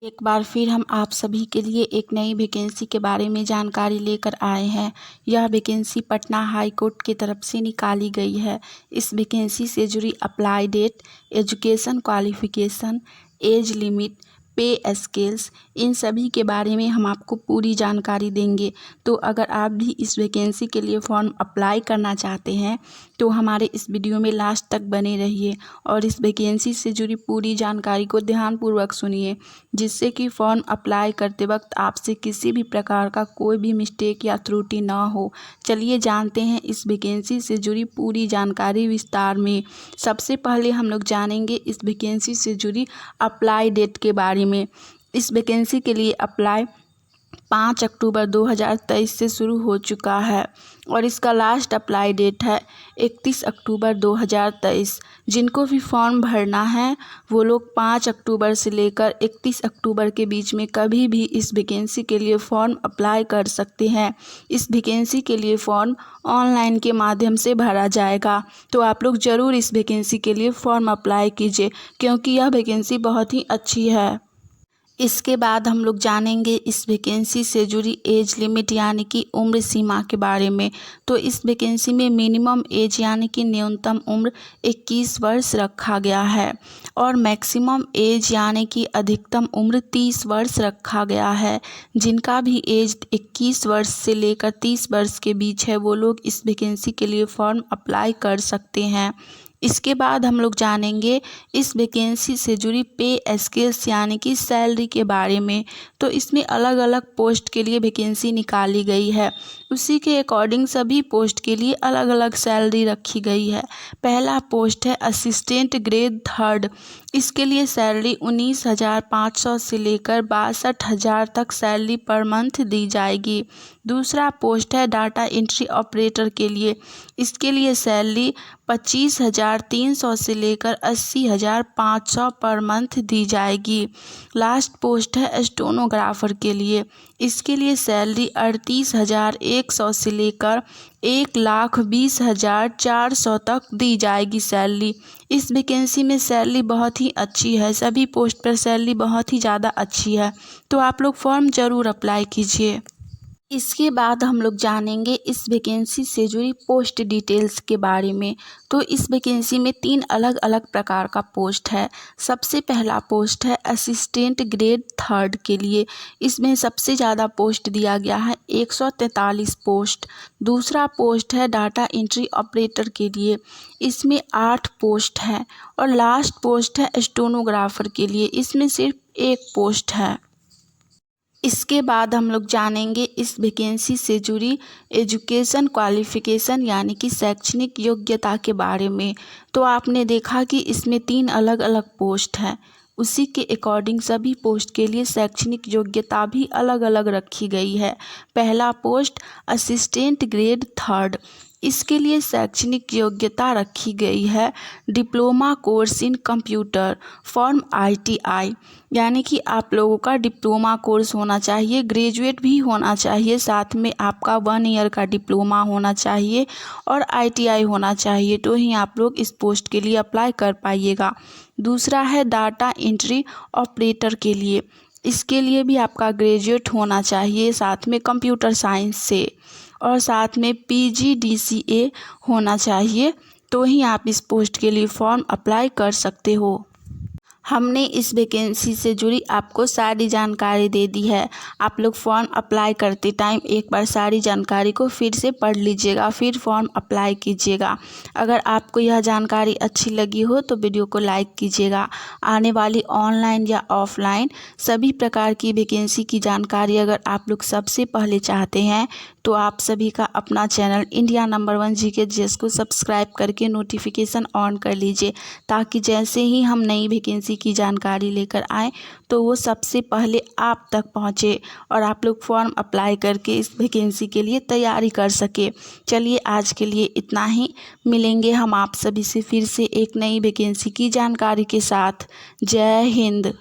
एक बार फिर हम आप सभी के लिए एक नई वैकेंसी के बारे में जानकारी लेकर आए हैं। यह वैकेंसी पटना हाई कोर्ट की तरफ से निकाली गई है। इस वैकेंसी से जुड़ी apply date, education qualification, age limit, pay scales, इन सभी के बारे में हम आपको पूरी जानकारी देंगे। तो अगर आप भी इस वैकेंसी के लिए फॉर्म अप्लाई करना चाहते हैं तो हमारे इस वीडियो में लास्ट तक बने रहिए और इस वैकेंसी से जुड़ी पूरी जानकारी को ध्यानपूर्वक सुनिए, जिससे कि फॉर्म अप्लाई करते वक्त आपसे किसी भी प्रकार का कोई भी मिस्टेक या त्रुटि ना हो। चलिए जानते हैं इस वैकेंसी से जुड़ी पूरी जानकारी विस्तार में। सबसे पहले हम लोग जानेंगे इस वैकेंसी से जुड़ी अप्लाई डेट के बारे में। इस वैकेंसी के लिए अप्लाई 5 अक्टूबर 2023 से शुरू हो चुका है और इसका लास्ट अप्लाई डेट है 31 अक्टूबर 2023। जिनको भी फॉर्म भरना है वो लोग 5 अक्टूबर से लेकर 31 अक्टूबर के बीच में कभी भी इस वैकेंसी के लिए फॉर्म अप्लाई कर सकते हैं। इस वैकेंसी के लिए फॉर्म ऑनलाइन के माध्यम से भरा जाएगा, तो आप लोग ज़रूर इस वैकेंसी के लिए फॉर्म अप्लाई कीजिए क्योंकि यह वैकेंसी बहुत ही अच्छी है। इसके बाद हम लोग जानेंगे इस वैकेंसी से जुड़ी एज लिमिट यानी कि उम्र सीमा के बारे में। तो इस वैकेंसी में मिनिमम एज यानी कि न्यूनतम उम्र 21 वर्ष रखा गया है और मैक्सिमम एज यानी कि अधिकतम उम्र 30 वर्ष रखा गया है। जिनका भी एज 21 वर्ष से लेकर 30 वर्ष के बीच है वो लोग इस वैकेंसी के लिए फॉर्म अप्लाई कर सकते हैं। इसके बाद हम लोग जानेंगे इस वैकेंसी से जुड़ी पे स्केल्स यानी कि सैलरी के बारे में। तो इसमें अलग अलग पोस्ट के लिए वैकेंसी निकाली गई है, उसी के अकॉर्डिंग सभी पोस्ट के लिए अलग अलग सैलरी रखी गई है। पहला पोस्ट है असिस्टेंट ग्रेड 3rd। इसके लिए सैलरी 19,500 से लेकर 62,000 तक सैलरी पर मंथ दी जाएगी। दूसरा पोस्ट है डाटा एंट्री ऑपरेटर के लिए। इसके लिए सैलरी 25,300 से लेकर 80,500 पर मंथ दी जाएगी। लास्ट पोस्ट है स्टेनोग्राफर के लिए। इसके लिए सैलरी 38,100 से लेकर 1,20,400 तक दी जाएगी सैलरी। इस वैकेंसी में सैलरी बहुत ही अच्छी है, सभी पोस्ट पर सैलरी बहुत ही ज़्यादा अच्छी है, तो आप लोग फॉर्म ज़रूर अप्लाई कीजिए। इसके बाद हम लोग जानेंगे इस वैकेंसी से जुड़ी पोस्ट डिटेल्स के बारे में। तो इस वैकेंसी में 3 अलग अलग प्रकार का पोस्ट है। सबसे पहला पोस्ट है असिस्टेंट ग्रेड 3rd के लिए। इसमें सबसे ज़्यादा पोस्ट दिया गया है 143 पोस्ट। दूसरा पोस्ट है डाटा एंट्री ऑपरेटर के लिए। इसमें 8 पोस्ट है और लास्ट पोस्ट है स्टेनोग्राफर के लिए। इसमें सिर्फ 1 पोस्ट है। इसके बाद हम लोग जानेंगे इस वैकेंसी से जुड़ी एजुकेशन क्वालिफिकेशन यानी कि शैक्षणिक योग्यता के बारे में। तो आपने देखा कि इसमें 3 अलग अलग पोस्ट हैं, उसी के अकॉर्डिंग सभी पोस्ट के लिए शैक्षणिक योग्यता भी अलग अलग रखी गई है। पहला पोस्ट असिस्टेंट ग्रेड 3rd। इसके लिए शैक्षणिक योग्यता रखी गई है diploma course in computer form ITI, यानी कि आप लोगों का डिप्लोमा कोर्स होना चाहिए, ग्रेजुएट भी होना चाहिए, साथ में आपका 1 ईयर का डिप्लोमा होना चाहिए और ITI होना चाहिए, तो ही आप लोग इस पोस्ट के लिए अप्लाई कर पाइएगा। दूसरा है डाटा एंट्री ऑपरेटर के लिए। इसके लिए भी आपका ग्रेजुएट होना चाहिए, साथ में कंप्यूटर साइंस से और साथ में PGDCA होना चाहिए, तो ही आप इस पोस्ट के लिए फॉर्म अप्लाई कर सकते हो। हमने इस वैकेंसी से जुड़ी आपको सारी जानकारी दे दी है। आप लोग फॉर्म अप्लाई करते टाइम एक बार सारी जानकारी को फिर से पढ़ लीजिएगा, फिर फॉर्म अप्लाई कीजिएगा। अगर आपको यह जानकारी अच्छी लगी हो तो वीडियो को लाइक कीजिएगा। आने वाली ऑनलाइन या ऑफलाइन सभी प्रकार की वैकेंसी की जानकारी अगर आप लोग सबसे पहले चाहते हैं तो आप सभी का अपना चैनल इंडिया नंबर 1 GK को सब्सक्राइब करके नोटिफिकेशन ऑन कर लीजिए, ताकि जैसे ही हम नई वैकेंसी की जानकारी लेकर आएँ तो वो सबसे पहले आप तक पहुँचे और आप लोग फॉर्म अप्लाई करके इस वैकेंसी के लिए तैयारी कर सके। चलिए आज के लिए इतना ही, मिलेंगे हम आप सभी से फिर से एक नई वैकेंसी की जानकारी के साथ। जय हिंद।